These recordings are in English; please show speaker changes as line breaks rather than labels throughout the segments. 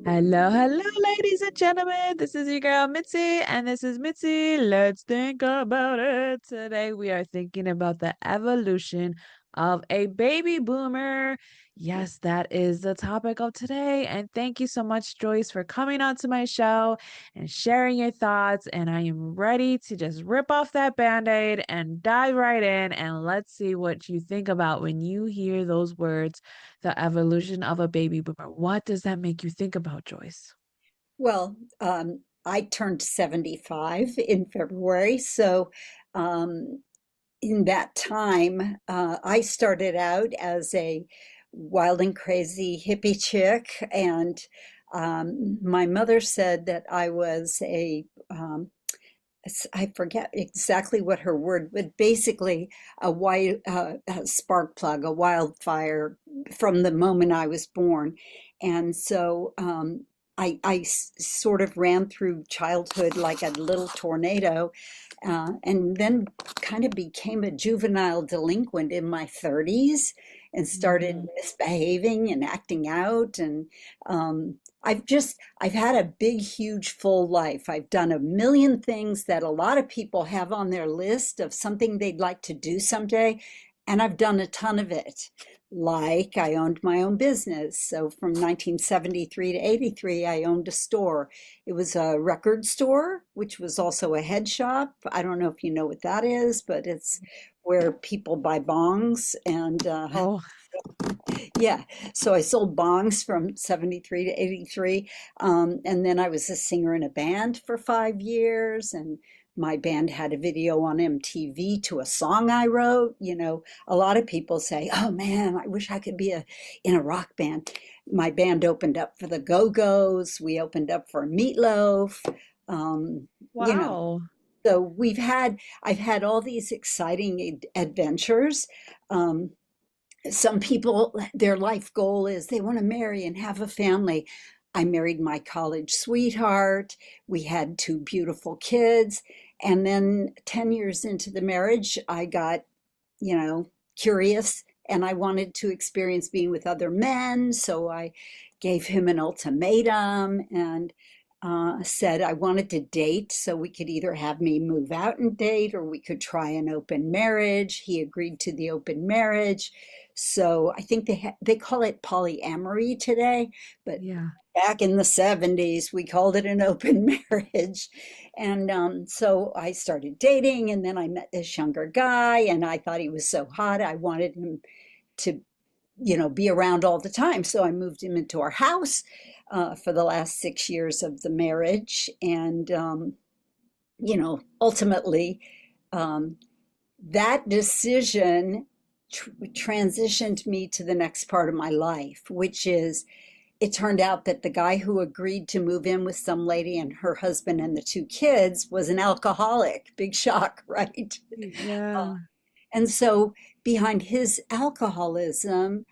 Hello, hello, ladies and gentlemen. This is your girl Mitzi, and this is Mitzi. Let's think about it. Today, we are thinking about the evolution of a baby boomer. Yes, that is the topic of today. And thank you so much, Joyce, for coming on to my show and sharing your thoughts. And I am ready to just rip off that band-aid and dive right in. And let's see what you think about when you hear those words, the evolution of a baby boomer. What does that make you think about, Joyce?
Well, I turned 75 in February. So, um, in that time, I started out as a wild and crazy hippie chick. And my mother said that I was I forget exactly what her word, but basically a spark plug, a wildfire from the moment I was born. And so I sort of ran through childhood like a little tornado, and then kind of became a juvenile delinquent in my 30s and started
Mm.
misbehaving and acting out. And I've had a big, huge, full life. I've done a million things that a lot of people have on their list of something they'd like to do someday, and I've done a ton of it. Like I owned my own business. So from 1973 to 83, I owned a store. It was a record store, which was also a head shop. I don't know if you know what that is, but it's where people buy bongs and
Oh,
yeah, so I sold bongs from 73 to 83. And then I was a singer in a band for 5 years. And my band had a video on MTV to a song I wrote. A lot of people say, oh man, I wish I could be in a rock band. My band opened up for the Go-Go's. We opened up for Meatloaf. Um, you know,
wow.
so I've had all these exciting adventures. Um, some people, their life goal is they want to marry and have a family. I married my college sweetheart. We had two beautiful kids. And then 10 years into the marriage, I got, curious and I wanted to experience being with other men. So I gave him an ultimatum and said I wanted to date, so we could either have me move out and date or we could try an open marriage. He agreed to the open marriage. So I think they call it polyamory today, but
Yeah.
back in the 70s, we called it an open marriage. And so I started dating, and then I met this younger guy, and I thought he was so hot. I wanted him to, be around all the time. So I moved him into our house for the last 6 years of the marriage. And, ultimately, um, that decision transitioned me to the next part of my life, which is it turned out that the guy who agreed to move in with some lady and her husband and the two kids was an alcoholic. Big shock, right?
Yeah.
And so behind his alcoholism,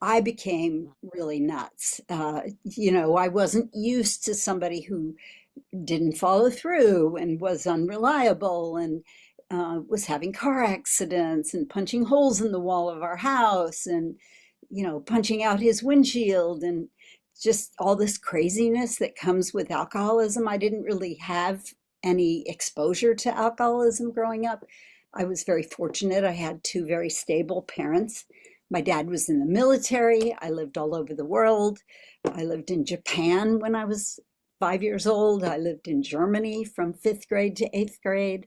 I became really nuts. I wasn't used to somebody who didn't follow through and was unreliable and was having car accidents and punching holes in the wall of our house and, punching out his windshield and just all this craziness that comes with alcoholism. I didn't really have any exposure to alcoholism growing up. I was very fortunate. I had two very stable parents. My dad was in the military. I lived all over the world. I lived in Japan when I was 5 years old. I lived in Germany from fifth grade to eighth grade.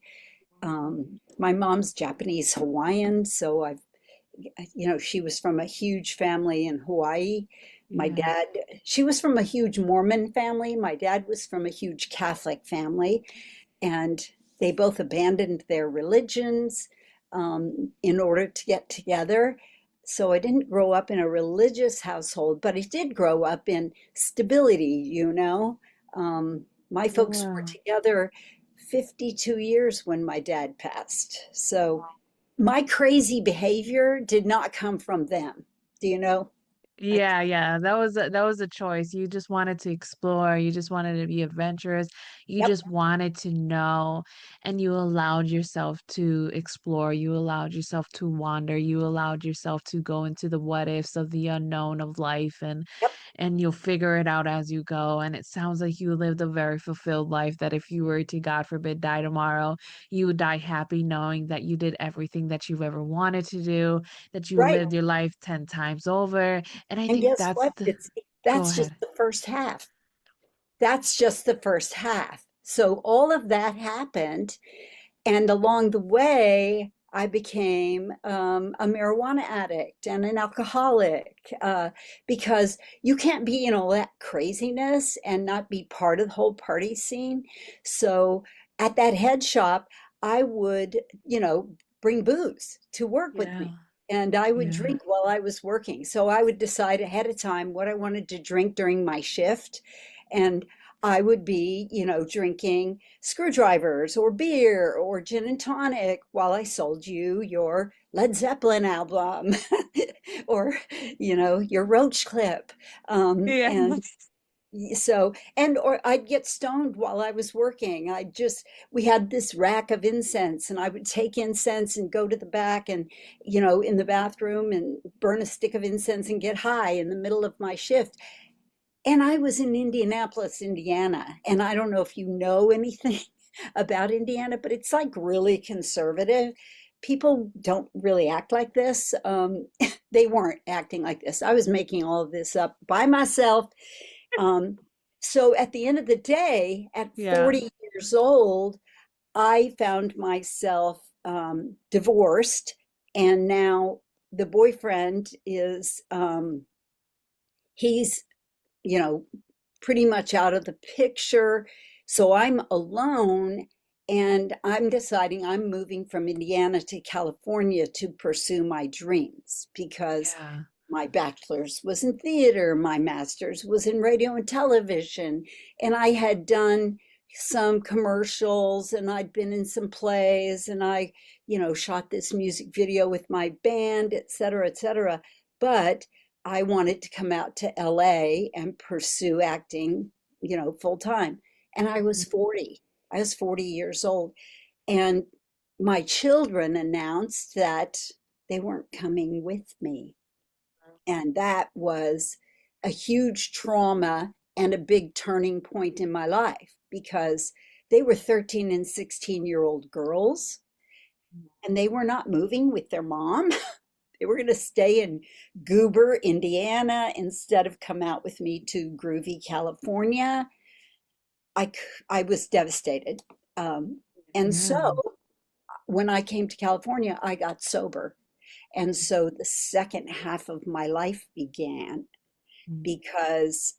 My mom's Japanese Hawaiian, so she was from a huge family in Hawaii. My
Yeah.
dad, she was from a huge Mormon family. My dad was from a huge Catholic family, and they both abandoned their religions in order to get together. So I didn't grow up in a religious household, but I did grow up in stability. My folks were
Yeah.
together 52 years when my dad passed. So my crazy behavior did not come from them. Do you know?
Yeah, yeah, that was a choice. You just wanted to explore, you just wanted to be adventurous, you
Yep,
just wanted to know, and you allowed yourself to explore, you allowed yourself to wander, you allowed yourself to go into the what ifs of the unknown of life,
yep,
and you'll figure it out as you go. And it sounds like you lived a very fulfilled life that if you were to, God forbid, die tomorrow, you would die happy knowing that you did everything that you've ever wanted to do, that you
right.
lived your life 10 times over. And I
And
think
guess
that's
what?
the
It's
go
that's just
ahead.
the first half. That's just the first half. So all of that happened. And along the way, I became a marijuana addict and an alcoholic because you can't be in all that craziness and not be part of the whole party scene. So at that head shop, I would, bring booze to work with me.
Yeah.
And I would
Yeah.
drink while I was working. So I would decide ahead of time what I wanted to drink during my shift. And I would be, drinking screwdrivers or beer or gin and tonic while I sold you your Led Zeppelin album or, your Roach clip.
Yeah.
And so, and or I'd get stoned while I was working. We had this rack of incense and I would take incense and go to the back and, in the bathroom and burn a stick of incense and get high in the middle of my shift. And I was in Indianapolis, Indiana. And I don't know if you know anything about Indiana, but it's like really conservative. People don't really act like this. They weren't acting like this. I was making all of this up by myself. Um, so at the end of the day, at
Yeah.
40 years old, I found myself divorced. And now the boyfriend he's, you know, pretty much out of the picture. So I'm alone and I'm deciding I'm moving from Indiana to California to pursue my dreams because
Yeah.
my bachelor's was in theater, my master's was in radio and television, and I had done some commercials and I'd been in some plays and I, shot this music video with my band, et cetera, et cetera. But I wanted to come out to LA and pursue acting, full time. And I was 40. I was 40 years old. And my children announced that they weren't coming with me. And that was a huge trauma and a big turning point in my life because they were 13 and 16-year-old girls and they were not moving with their mom. They were going to stay in Goober, Indiana, instead of come out with me to groovy California. I was devastated. And so
Yeah.
when I came to California, I got sober. And so the second half of my life began
Mm.
because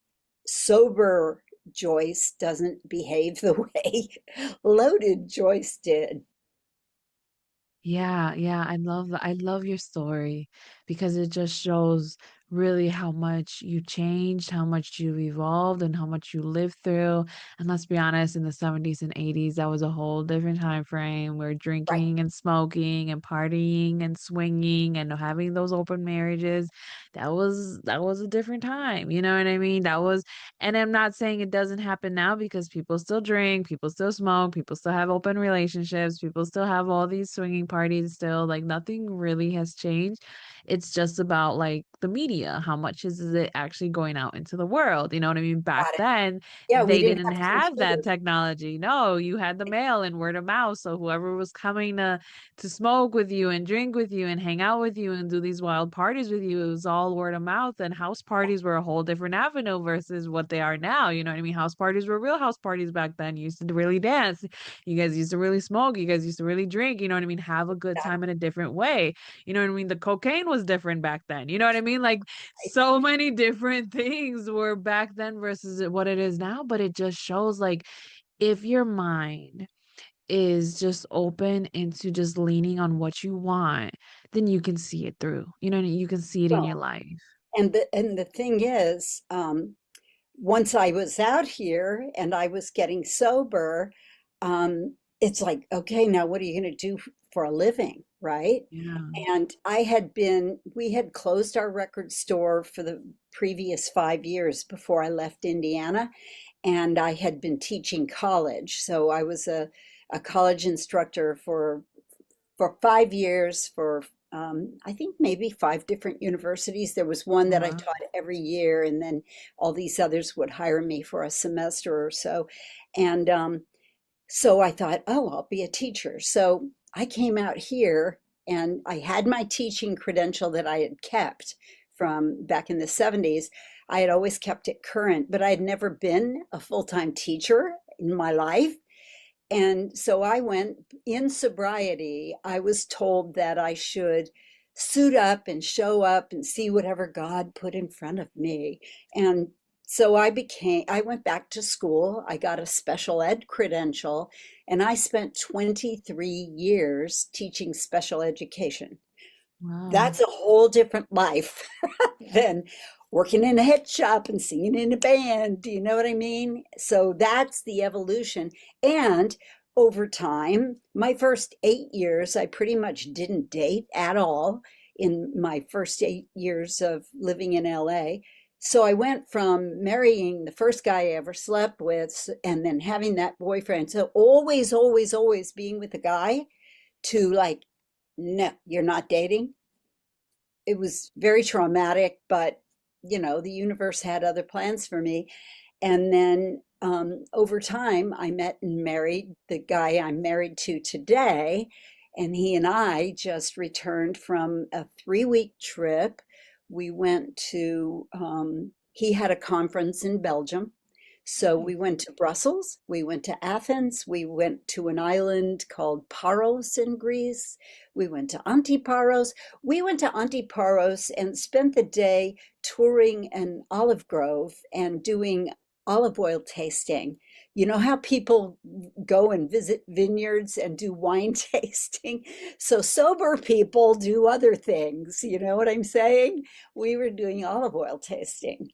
sober Joyce doesn't behave the way loaded Joyce did.
Yeah, yeah, I love your story because it just shows really how much you changed, how much you evolved, and how much you lived through. And let's be honest, in the 70s and 80s, that was a whole different time frame where
Right,
drinking and smoking and partying and swinging and having those open marriages, that was a different time. You know what I mean? That was, and I'm not saying it doesn't happen now because people still drink, people still smoke, people still have open relationships, people still have all these swinging parties still. Like nothing really has changed. It's just about like the media. How much is it actually going out into the world? You know what I mean? Back
got it.
then,
Yeah, we
they
didn't
didn't
have
have that
computers.
technology. No, you had the mail and word of mouth. So whoever was coming to smoke with you and drink with you and hang out with you and do these wild parties with you, it was all word of mouth. And house parties were a whole different avenue versus what they are now. You know what I mean? House parties were real house parties back then. You used to really dance. You guys used to really smoke. You guys used to really drink. You know what I mean? Have a good time in a different way. You know what I mean? The cocaine was different back then. You know what I mean? Like so many different things were back then versus what it is now. But it just shows like if your mind is just open into just leaning on what you want, then you can see it through. You know, you can see it in your
Well,
life.
and the thing is, once I was out here and I was getting sober, it's like, okay, now what are you going to do for a living, right?
Yeah.
And we had closed our record store for the previous 5 years before I left Indiana, and I had been teaching college. So I was a college instructor for 5 years for I think maybe five different universities. There was one that I
Wow.
taught every year, and then all these others would hire me for a semester or so. And so I thought, oh, I'll be a teacher. So I came out here and I had my teaching credential that I had kept from back in the 70s. I had always kept it current, but I had never been a full-time teacher in my life. And so I went in sobriety. I was told that I should suit up and show up and see whatever God put in front of me. And so I went back to school. I got a special ed credential, and I spent 23 years teaching special education.
Wow.
That's a whole different life than working in a head shop and singing in a band. Do you know what I mean? So that's the evolution. And over time, my first 8 years, I pretty much didn't date at all in my first 8 years of living in LA. So I went from marrying the first guy I ever slept with and then having that boyfriend. So always, always, always being with a guy to like, no, you're not dating. It was very traumatic, but the universe had other plans for me. And then over time, I met and married the guy I'm married to today. And he and I just returned from a 3-week trip. We went to, he had a conference in Belgium. So we went to Brussels, we went to Athens, we went to an island called Paros in Greece, we went to Antiparos. We went to Antiparos and spent the day touring an olive grove and doing olive oil tasting. You know how people go and visit vineyards and do wine tasting? So sober people do other things. You know what I'm saying? We were doing olive oil tasting.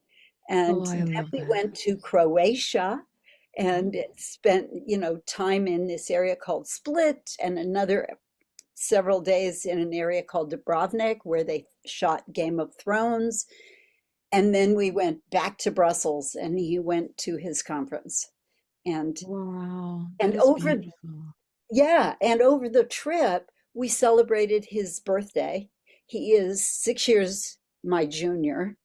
And
Oh, I
then
love
we
that.
went to Croatia
Mhm.
and spent, time in this area called Split and another several days in an area called Dubrovnik where they shot Game of Thrones. And then we went back to Brussels and he went to his conference. And
Wow, that
and
is
over
beautiful.
yeah, and over the trip we celebrated his birthday. He is 6 years my junior.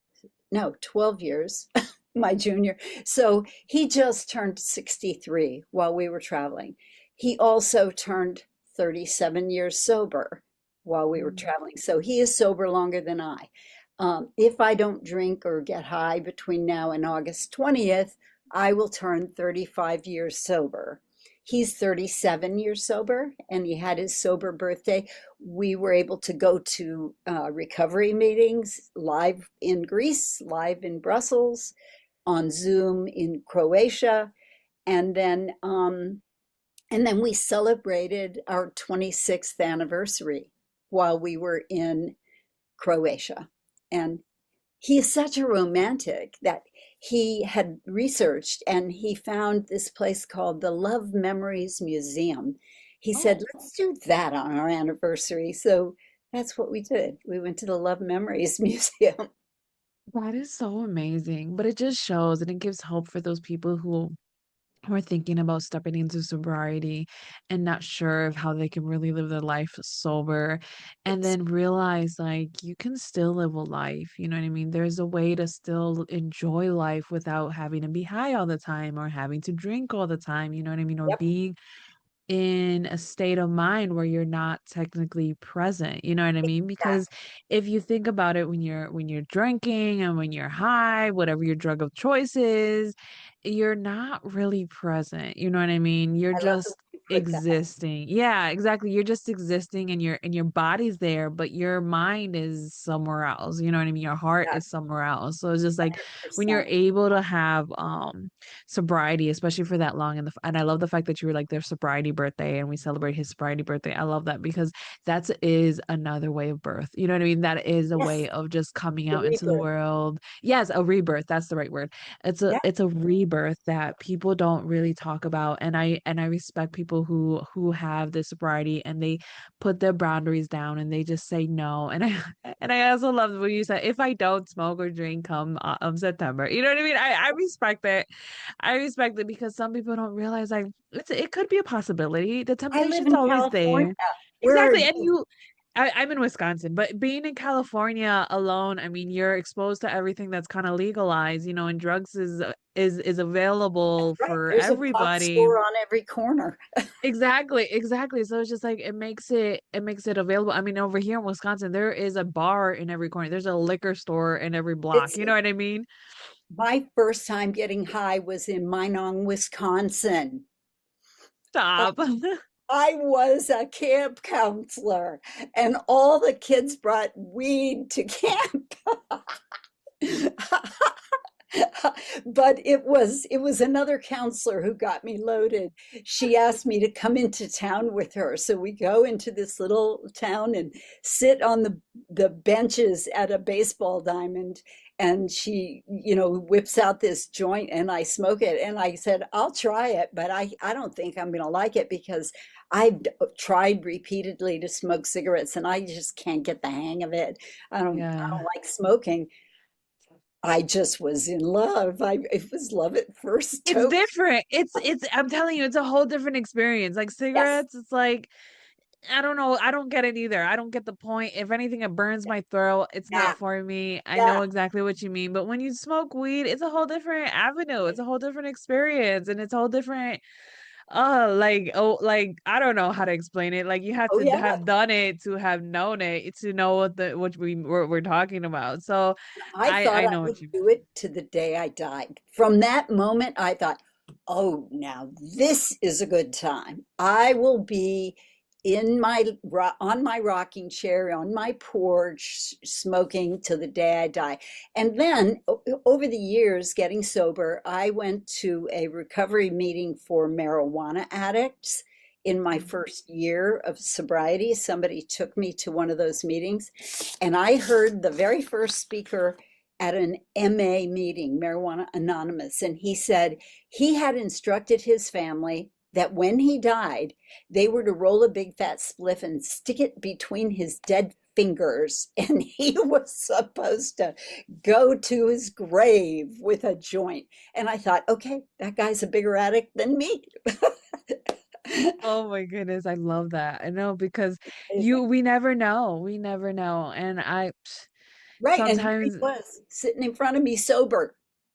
No, 12 years, my junior. So he just turned 63 while we were traveling. He also turned 37 years sober while we were
Mm.
traveling. So he is sober longer than I. If I don't drink or get high between now and August 20th, I will turn 35 years sober. He's 37 years sober and he had his sober birthday. We were able to go to recovery meetings live in Greece, live in Brussels, on Zoom in Croatia, and then we celebrated our 26th anniversary while we were in Croatia. And he is such a romantic that he had researched and he found this place called the Love Memories Museum. He said,
Oh,
let's do that on our anniversary. So that's what we did. We went to the Love Memories Museum.
that is so amazing. But it just shows and it gives hope for those people who are thinking about stepping into sobriety and not sure of how they can really live their life sober and
Yes.
then realize like you can still live a life, you know what I mean? There's a way to still enjoy life without having to be high all the time or having to drink all the time, you know what I mean? Or
Yep.
being in a state of mind where you're not technically present, you know what I mean? Because
Exactly.
if you think about it when you're drinking and when you're high, whatever your drug of choice is, you're not really present, you know what I mean? You're
I love the
just
way you put that.
existing. Yeah, exactly. You're just existing and your body's there, but your mind is somewhere else. You know what I mean? Your heart
Yeah,
is somewhere else. So it's just like when you're
100%.
able to have sobriety, especially for that long. And I love the fact that you were like their sobriety birthday and we celebrate his sobriety birthday. I love that because that is another way of birth. You know what I mean? That is a
Yes,
way of just coming
the
out into the
rebirth.
world. Yes, a rebirth. That's the right word. It's a
Yeah.
it's a rebirth that people don't really talk about. And I respect people people who have this sobriety and they put their boundaries down and they just say no. And I and I also love what you said, if I don't smoke or drink come September. You know what I mean? I respect it. I respect it because some people don't realize like it could be a possibility. The
I live
temptation's
in
always
California.
there.
Where are
Exactly. And
you?
I'm in Wisconsin, but being in California alone, I mean, you're exposed to everything that's kind of legalized, you know, and drugs is available
Right.
for
There's a pot
everybody.
store on every corner.
Exactly, exactly. So it's just like it makes it available. I mean, over here in Wisconsin, there is a bar in every corner. There's a liquor store in every block.
It's
You know what I mean?
my first time getting high was in Minong, Wisconsin. Uh,
Stop.
I was a camp counselor, and all the kids brought weed to camp. But it was another counselor who got me loaded. She asked me to come into town with her. So we go into this little town and sit on the benches at a baseball diamond. And she, whips out this joint and I smoke it. And I said, I'll try it, but I don't think I'm going to like it because I've tried repeatedly to smoke cigarettes and I just can't get the hang of it. I
Yeah.
don't like smoking. I just was in love. It was love at first
It's
toke.
different. I'm telling you, it's a whole different experience. Like
Yes.
cigarettes, it's like I don't know. I don't get it either. I don't get the point. If anything, it burns my throat. It's
Yeah.
not for me. I
Yeah.
know exactly what you mean. But when you smoke weed, it's a whole different avenue. It's a whole different experience. And it's a whole different like I don't know how to explain it. Like you have
Oh
to
yeah.
have done it to have known it to know what we're talking about. So
I thought
I
I
know what
would
you
do it to the day I died. From that moment, I thought, oh, now this is a good time. I will be on my rocking chair on my porch smoking till the day I die. And then over the years getting sober, I went to a recovery meeting for marijuana addicts in my
mean.
first year of sobriety. Somebody took me to one of those meetings and I heard the very first speaker at an MA meeting, Marijuana Anonymous, and he said he had instructed his family that when he died, they were to roll a big fat spliff and stick it between his dead fingers. And he was supposed to go to his grave with a joint. And I thought, okay, that guy's a bigger addict than me.
Oh my goodness, I love that. I know because
Amazing.
we never know. We never know. And
Right. And here he
sometimes
was sitting in front of me sober.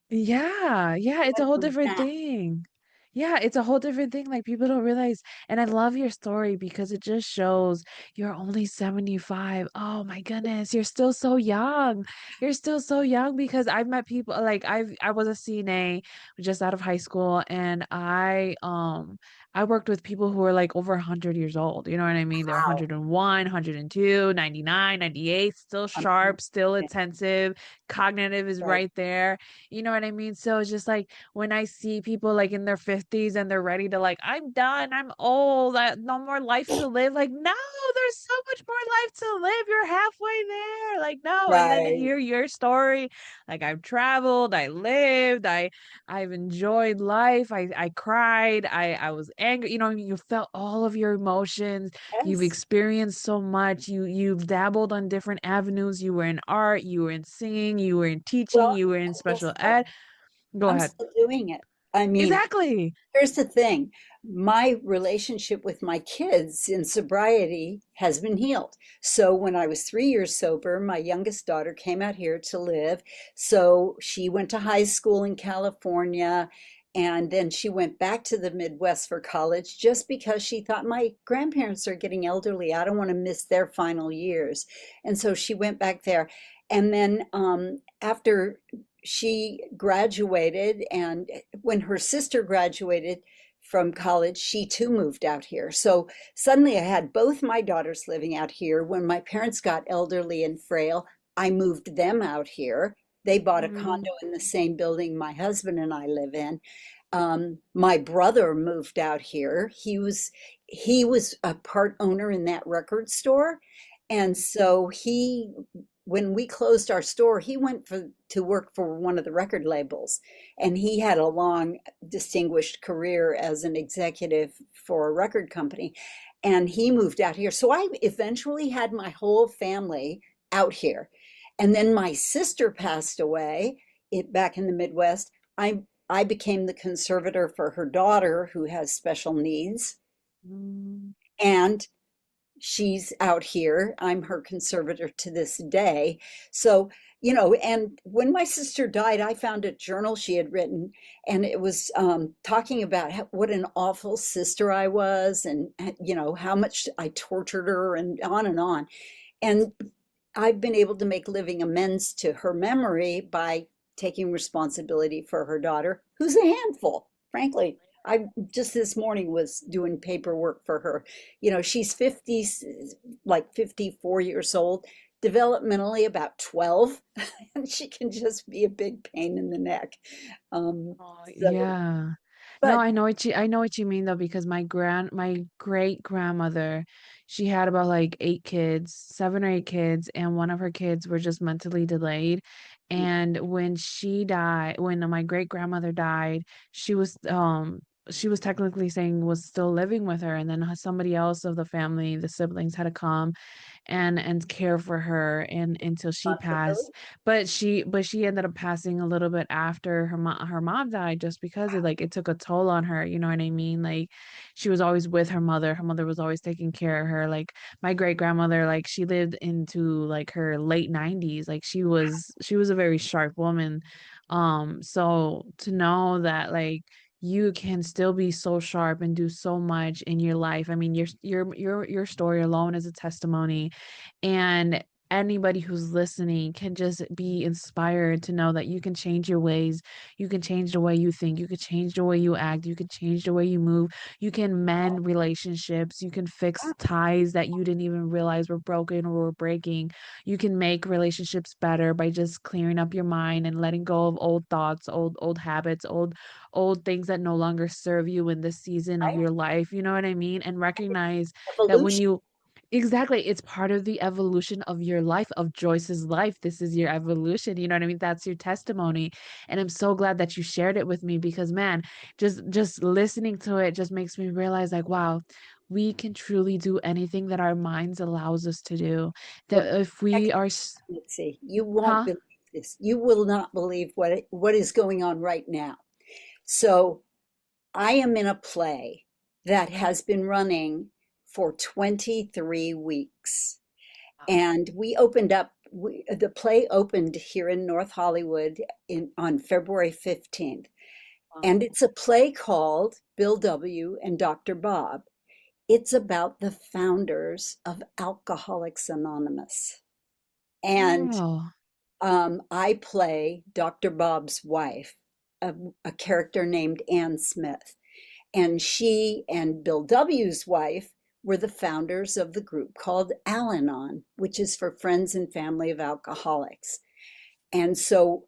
yeah, yeah, it's a
Went
whole
from
different
that.
thing. Yeah, it's a whole different thing. Like people don't realize. And I love your story because it just shows you're only 75. Oh my goodness, you're still so young. You're still so young because I've met people like I was a CNA just out of high school and I worked with people who were like over 100 years old. You know what I mean? They're
Wow.
101, 102, 99, 98, still sharp, still
Amazing.
attentive, cognitive is
Right.
right there. You know what I mean? So it's just like when I see people like in their 50s and they're ready to like, I'm done, I'm old, no more life to live. Like, no, there's so much more life to live. You're halfway there. Like, no. And then to
Right.
hear your story, like I've traveled, I lived, I've enjoyed life. I cried, I was angry. You know, you felt all of your emotions. You've
Yes.
experienced so much. You've dabbled on different avenues. You were in art, you were in singing, you were in teaching,
Well,
you were in
and guess
special
what?
ed. Go
I'm
ahead.
still doing it. I mean,
Exactly.
here's the thing. My relationship with my kids in sobriety has been healed. So when I was 3 years sober, my youngest daughter came out here to live. So she went to high school in California. And then she went back to the Midwest for college just because she thought my grandparents are getting elderly. I don't want to miss their final years. And so she went back there. And then after she graduated, and when her sister graduated from college, she too moved out here. So suddenly I had both my daughters living out here. When my parents got elderly and frail, I moved them out here. They bought a
Mm,
condo in the same building my husband and I live in. My brother moved out here. He was a part owner in that record store, and so he when we closed our store, he went to work for one of the record labels, and he had a long, distinguished career as an executive for a record company, and he moved out here. So I eventually had my whole family out here. And then my sister passed away back in the Midwest. I became the conservator for her daughter who has special needs,
Mm.
and she's out here. I'm her conservator to this day. So, and when my sister died, I found a journal she had written, and it was talking about what an awful sister I was, and, how much I tortured her, and on and on. And I've been able to make living amends to her memory by taking responsibility for her daughter, who's a handful, frankly. I just this morning was doing paperwork for her. She's 50, like 54 years old, developmentally about 12, and she can just be a big pain in the neck. Um,
Oh,
so,
yeah. No,
but
I know what you mean though, because my great grandmother, she had about like 8 kids, 7 or 8 kids, and one of her kids were just mentally delayed. And when my great grandmother died, she was she was technically saying was still living with her, and then somebody else of the family, the siblings, had to come and care for her and until she passed.
responsibility,
But she ended up passing a little bit after her mom died, just because it took a toll on her, you know what I mean? Like, she was always with her mother. Her mother was always taking care of her. Like, my great grandmother, like, she lived into like her late 90s. Like, she was a very sharp woman. So to know that, like, you can still be so sharp and do so much in your life. I mean, your story alone is a testimony, and anybody who's listening can just be inspired to know that you can change your ways. You can change the way you think. You can change the way you act. You can change the way you move. You can mend relationships. You can fix ties that you didn't even realize were broken or were breaking. You can make relationships better by just clearing up your mind and letting go of old thoughts, old habits, old things that no longer serve you in this season of
right?
your life. You know what I mean? And recognize that when
Evolution.
you exactly, it's part of the evolution of your life, of Joyce's life. This is your evolution. You know what I mean? That's your testimony. And I'm so glad that you shared it with me because, man, just listening to it just makes me realize, like, wow, we can truly do anything that our minds allows us to do.
Well,
That if
check
we
it
are,
out. Let's see. You won't
huh?
believe this. You will not believe what is going on right now. So I am in a play that has been running for 23 weeks.
Wow.
And the play opened here in North Hollywood on February 15th.
Wow.
And it's a play called Bill W. and Dr. Bob. It's about the founders of Alcoholics Anonymous. And
Oh.
I play Dr. Bob's wife, a character named Ann Smith. And she and Bill W.'s wife were the founders of the group called Al Anon, which is for Friends and Family of Alcoholics. And so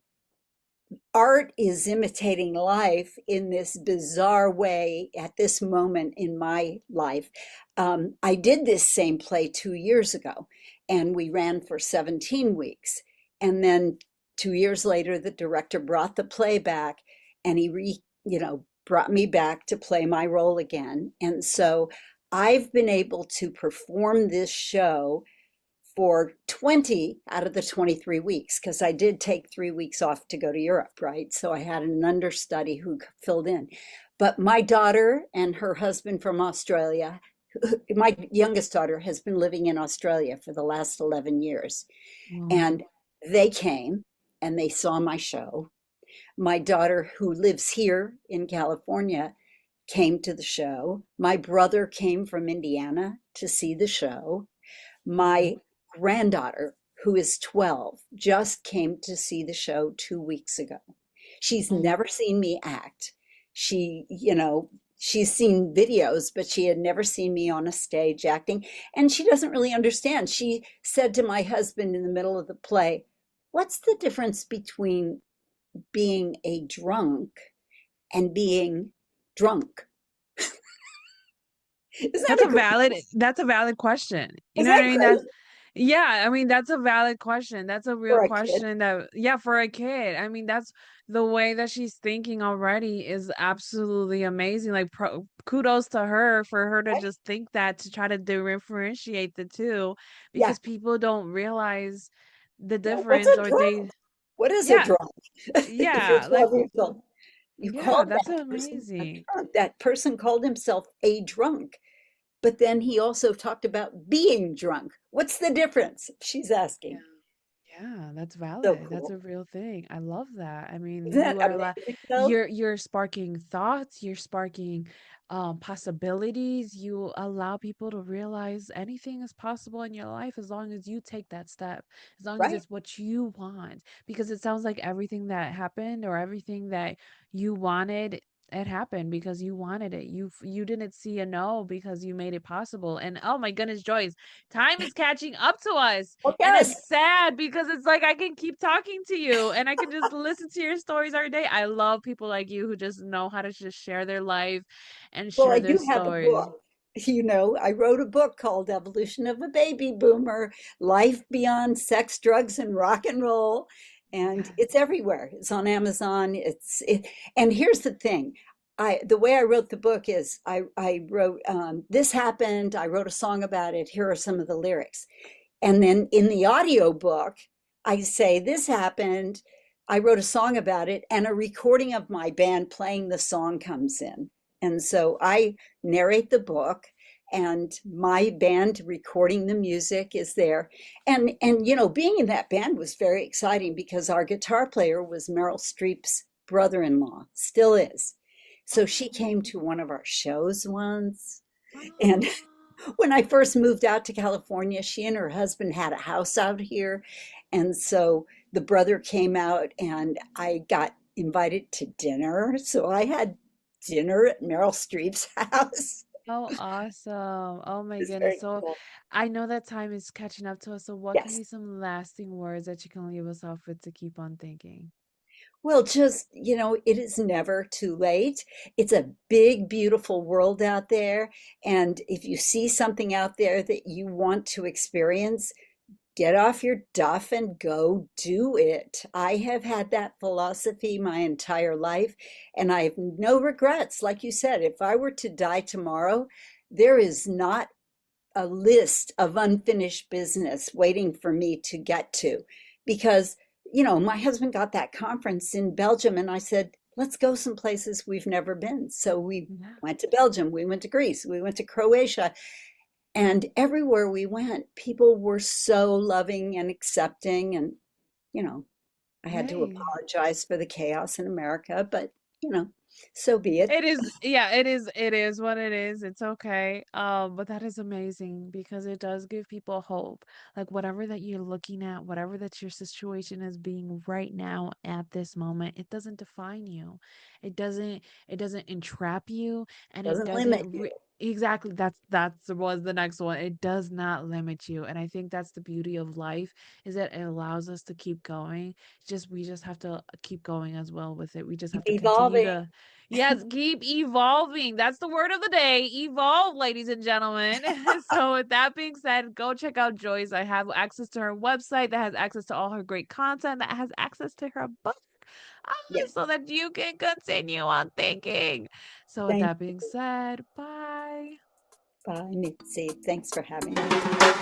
art is imitating life in this bizarre way at this moment in my life. I did this same play 2 years ago, and we ran for 17 weeks. And then 2 years later, the director brought the play back, and brought me back to play my role again. And so I've been able to perform this show for 20 out of the 23 weeks because I did take 3 weeks off to go to Europe, right? So I had an understudy who filled in. But my daughter and her husband from Australia, my youngest daughter has been living in Australia for the last 11 years.
Oh.
And they came and they saw my show. My daughter, who lives here in California, came to the show. My brother came from Indiana to see the show.
Oh.
My granddaughter, who is 12, just came to see the show 2 weeks ago. She's
Oh.
never seen me act. She's seen videos, but she had never seen me on a stage acting. And she doesn't really understand. She said to my husband in the middle of the play, "What's the difference between being a drunk and being drunk?" Isn't that a great,
That's a valid question. You
is
know what
that
I mean?
great?
Yeah, I mean, that's a valid question. That's a real
for a kid,
question that, yeah, for a kid. I mean, that's the way that she's thinking already is absolutely amazing. Like, kudos to her for her to
right?
just think that to try to differentiate the two
Yeah.
because people don't realize the
Yeah. What's
difference
a
or
drunk?
they,
What is a
yeah,
drunk? If you're
yeah, like,
12 years old, you
yeah,
called
that's
that person a
amazing.
drunk. That person called himself a drunk, but then he also talked about being drunk. What's the difference? She's
Yeah.
asking.
Yeah, that's
So
valid. That's
cool.
a real thing. I love that. I mean,
Isn't that
you are
amazing though?
you're sparking thoughts, you're sparking possibilities. You allow people to realize anything is possible in your life as long as you take that step, as long as
Right?
it's what you want. Because it sounds like everything that happened or everything that you wanted, it happened because you wanted it. You didn't see a no because you made it possible. And oh my goodness, Joyce, time is catching up to us. And
Okay.
it's sad because it's like I can keep talking to you and I can just listen to your stories every day. I love people like you who just know how to just share their life and
Well,
share
I
their
do have a
stories.
book. I wrote a book called Evolution of a Baby Boomer, Life Beyond Sex, Drugs, and Rock and Roll. And
Yes.
it's everywhere. It's on Amazon. And here's the thing. The way I wrote the book is I wrote, this happened. I wrote a song about it. Here are some of the lyrics. And then in the audio book, I say, this happened. I wrote a song about it, and a recording of my band playing the song comes in. And so I narrate the book, and my band recording the music is there. And being in that band was very exciting because our guitar player was Meryl Streep's brother-in-law, still is. So she came
Oh,
to one of our shows once. And
oh.
when I first moved out to California, she and her husband had a house out here. And so the brother came out and I got invited to dinner. So I had dinner at Meryl Streep's house.
Oh, awesome. Oh my
It's
goodness.
very
So
cool.
I know that time is catching up to us. So what can
Yes.
be some lasting words that you can leave us off with to keep on thinking?
Well, it is never too late. It's a big, beautiful world out there. And if you see something out there that you want to experience, get off your duff and go do it. I have had that philosophy my entire life, and I have no regrets. Like you said, if I were to die tomorrow, there is not a list of unfinished business waiting for me to get to. Because, my husband got that conference in Belgium, and I said, let's go some places we've never been. So we
Yeah.
went to Belgium, we went to Greece, we went to Croatia, and everywhere we went, people were so loving and accepting. And, you know, I had to
Hey.
apologize for the chaos in America, but, you know, so be it.
It is, yeah, it is what it is. It's okay. But that is amazing because it does give people hope. Like whatever that you're looking at, whatever that your situation is being right now at this moment, it doesn't define you. It doesn't entrap you and it
Doesn't limit
doesn't
you.
exactly that's was the next one. It does not limit you. And I think that's the beauty of life is that it allows us to keep going. Just we just have to keep going as well with it. We just have
Keep
to continue
evolving.
to yes, keep evolving. That's the word of the day. Evolve, ladies and gentlemen. So, with that being said, go check out Joyce. I have access to her website that has access to all her great content, that has access to her book,
Yes.
so that you can continue on thinking. So, with
Thank
that being
you.
said, bye.
Bye, Mitzi. Thanks for having me.